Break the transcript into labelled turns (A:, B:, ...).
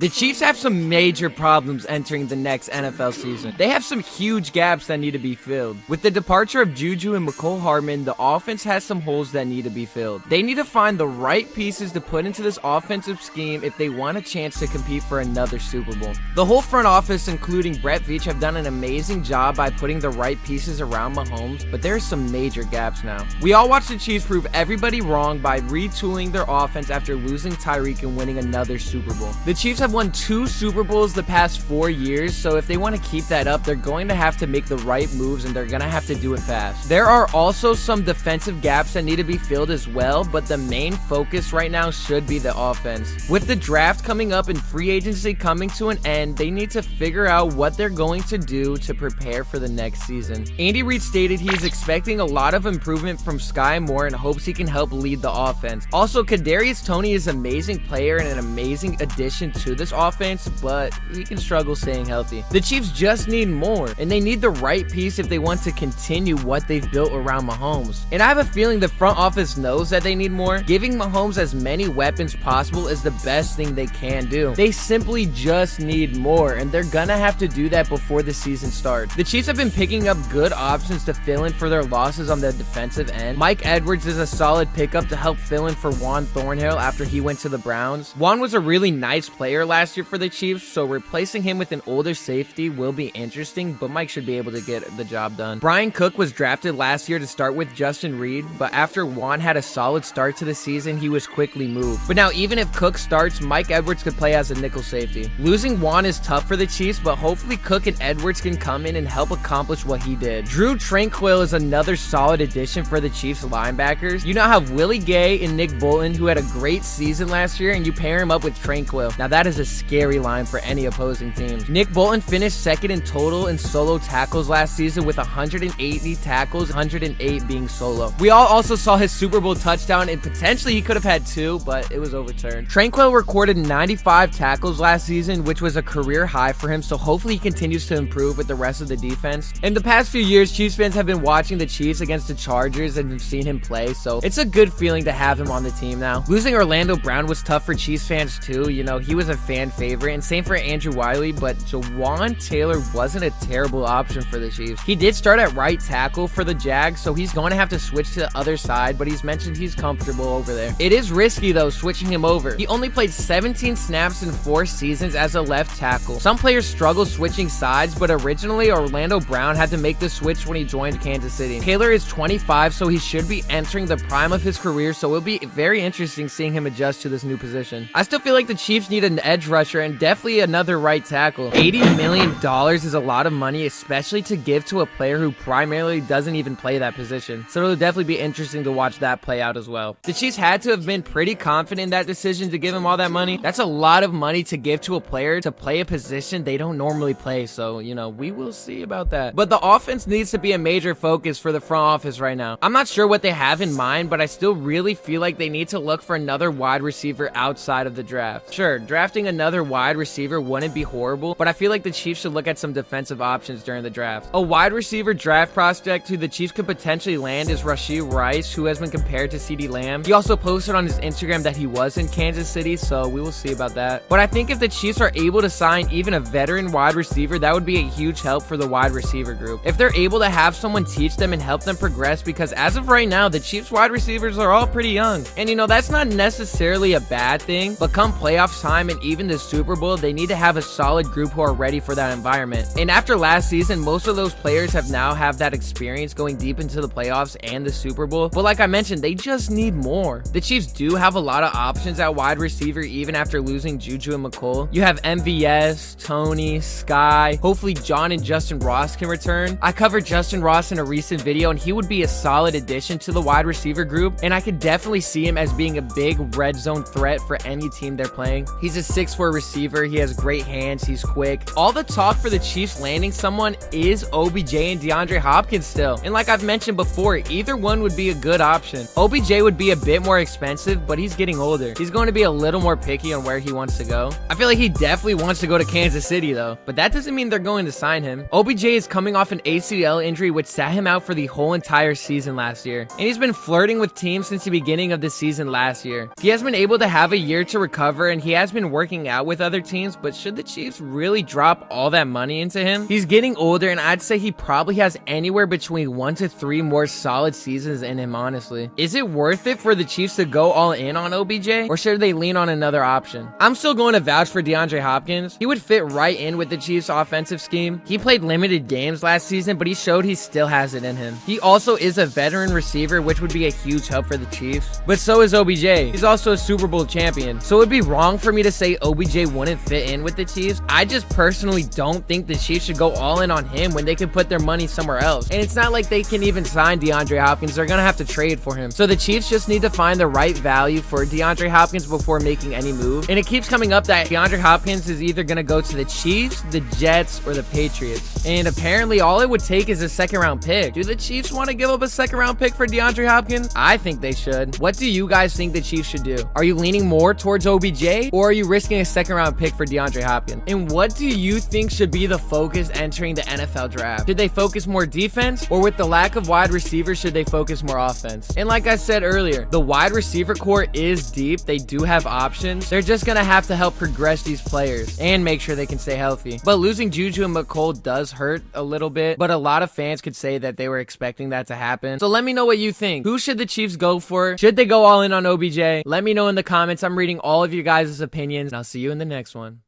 A: The Chiefs have some major problems entering the next NFL season. They have some huge gaps that need to be filled. With the departure of JuJu and Mecole Hardman, the offense has some holes that need to be filled. They need to find the right pieces to put into this offensive scheme if they want a chance to compete for another Super Bowl. The whole front office, including Brett Veach, have done an amazing job by putting the right pieces around Mahomes, but there are some major gaps now. We all watched the Chiefs prove everybody wrong by retooling their offense after losing Tyreek and winning another Super Bowl. The Chiefs have won 2 Super Bowls the past 4 years, so if they want to keep that up, they're going to have to make the right moves and they're going to have to do it fast. There are also some defensive gaps that need to be filled as well, but the main focus right now should be the offense. With the draft coming up and free agency coming to an end, they need to figure out what they're going to do to prepare for the next season. Andy Reid stated he is expecting a lot of improvement from Sky Moore and hopes he can help lead the offense. Also, Kadarius Toney is an amazing player and an amazing addition to this offense, but he can struggle staying healthy. The Chiefs just need more, and they need the right piece if they want to continue what they've built around Mahomes. And I have a feeling the front office knows that they need more. Giving Mahomes as many weapons possible is the best thing they can do. They simply just need more, and they're gonna have to do that before the season starts. The Chiefs have been picking up good options to fill in for their losses on the defensive end. Mike Edwards is a solid pickup to help fill in for Juan Thornhill after he went to the Browns. Juan was a really nice player last year for the Chiefs, so replacing him with an older safety will be interesting, but Mike should be able to get the job done. Brian Cook was drafted last year to start with Justin Reed, but after Juan had a solid start to the season, he was quickly moved. But now even if Cook starts, Mike Edwards could play as a nickel safety. Losing Juan is tough for the Chiefs, but hopefully Cook and Edwards can come in and help accomplish what he did. Drew Tranquil is another solid addition for the Chiefs linebackers. You now have Willie Gay and Nick Bolton, who had a great season last year, and you pair him up with Tranquil. Now that is a scary line for any opposing team. Nick Bolton finished second in total in solo tackles last season with 180 tackles, 108 being solo. We all also saw his Super Bowl touchdown, and potentially he could have had 2, but it was overturned. Tranquil recorded 95 tackles last season, which was a career high for him, so hopefully he continues to improve with the rest of the defense. In the past few years, Chiefs fans have been watching the Chiefs against the Chargers and have seen him play, so it's a good feeling to have him on the team now. Losing Orlando Brown was tough for Chiefs fans too. You know, he was a fan favorite, and same for Andrew Wiley, but Jawan Taylor wasn't a terrible option for the Chiefs. He did start at right tackle for the Jags, so he's going to have to switch to the other side, but he's mentioned he's comfortable over there. It is risky though, switching him over. He only played 17 snaps in 4 seasons as a left tackle. Some players struggle switching sides, but originally Orlando Brown had to make the switch when he joined Kansas City. Taylor is 25, so he should be entering the prime of his career, so it'll be very interesting seeing him adjust to this new position. I still feel like the Chiefs need an edge rusher and definitely another right tackle. $80 million is a lot of money, especially to give to a player who primarily doesn't even play that position. So it'll definitely be interesting to watch that play out as well. The Chiefs had to have been pretty confident in that decision to give him all that money. That's a lot of money to give to a player to play a position they don't normally play. So, you know, we will see about that. But the offense needs to be a major focus for the front office right now. I'm not sure what they have in mind, but I still really feel like they need to look for another wide receiver outside of the draft. Sure, drafting another wide receiver wouldn't be horrible, but I feel like the Chiefs should look at some defensive options during the draft. A wide receiver draft prospect who the Chiefs could potentially land is Rashee Rice, who has been compared to CeeDee Lamb. He also posted on his Instagram that he was in Kansas City, so we will see about that. But I think if the Chiefs are able to sign even a veteran wide receiver, that would be a huge help for the wide receiver group. If they're able to have someone teach them and help them progress, because as of right now, the Chiefs wide receivers are all pretty young. And you know, that's not necessarily a bad thing, but come playoff time and even the Super Bowl, they need to have a solid group who are ready for that environment. And after last season, most of those players have that experience going deep into the playoffs and the Super Bowl. But like I mentioned, they just need more. The Chiefs do have a lot of options at wide receiver even after losing JuJu and Mecole. You have MVS, Toney, Sky. Hopefully John and Justin Ross can return. I covered Justin Ross in a recent video, and he would be a solid addition to the wide receiver group, and I could definitely see him as being a big red zone threat for any team they're playing. He's a 6'4" receiver. He has great hands. He's quick. All the talk for the Chiefs landing someone is OBJ and DeAndre Hopkins still. And like I've mentioned before, either one would be a good option. OBJ would be a bit more expensive, but he's getting older. He's going to be a little more picky on where he wants to go. I feel like he definitely wants to go to Kansas City though, but that doesn't mean they're going to sign him. OBJ is coming off an ACL injury which sat him out for the whole entire season last year, and he's been flirting with teams since the beginning of the season last year. He has been able to have a year to recover, and he has been working working out with other teams, but should the Chiefs really drop all that money into him? He's getting older, and I'd say he probably has anywhere between 1 to 3 more solid seasons in him, honestly. Is it worth it for the Chiefs to go all in on OBJ, or should they lean on another option? I'm still going to vouch for DeAndre Hopkins. He would fit right in with the Chiefs' offensive scheme. He played limited games last season, but he showed he still has it in him. He also is a veteran receiver, which would be a huge help for the Chiefs. But so is OBJ. He's also a Super Bowl champion. So it'd be wrong for me to say OBJ wouldn't fit in with the Chiefs. I just personally don't think the Chiefs should go all in on him when they could put their money somewhere else. And it's not like they can even sign DeAndre Hopkins. They're gonna have to trade for him. So the Chiefs just need to find the right value for DeAndre Hopkins before making any move. And it keeps coming up that DeAndre Hopkins is either gonna go to the Chiefs, the Jets, or the Patriots. And apparently all it would take is a second-round pick. Do the Chiefs want to give up a second-round pick for DeAndre Hopkins? I think they should. What do you guys think the Chiefs should do? Are you leaning more towards OBJ, or are you risking a second-round pick for DeAndre Hopkins? And what do you think should be the focus entering the NFL draft? Should they focus more defense, or with the lack of wide receivers, should they focus more offense? And like I said earlier, the wide receiver core is deep. They do have options. They're just gonna have to help progress these players and make sure they can stay healthy. But losing JuJu and Mecole does hurt a little bit, but a lot of fans could say that they were expecting that to happen. So let me know what you think. Who should the Chiefs go for? Should they go all in on OBJ? Let me know in the comments. I'm reading all of you guys' opinions, and I'll see you in the next one.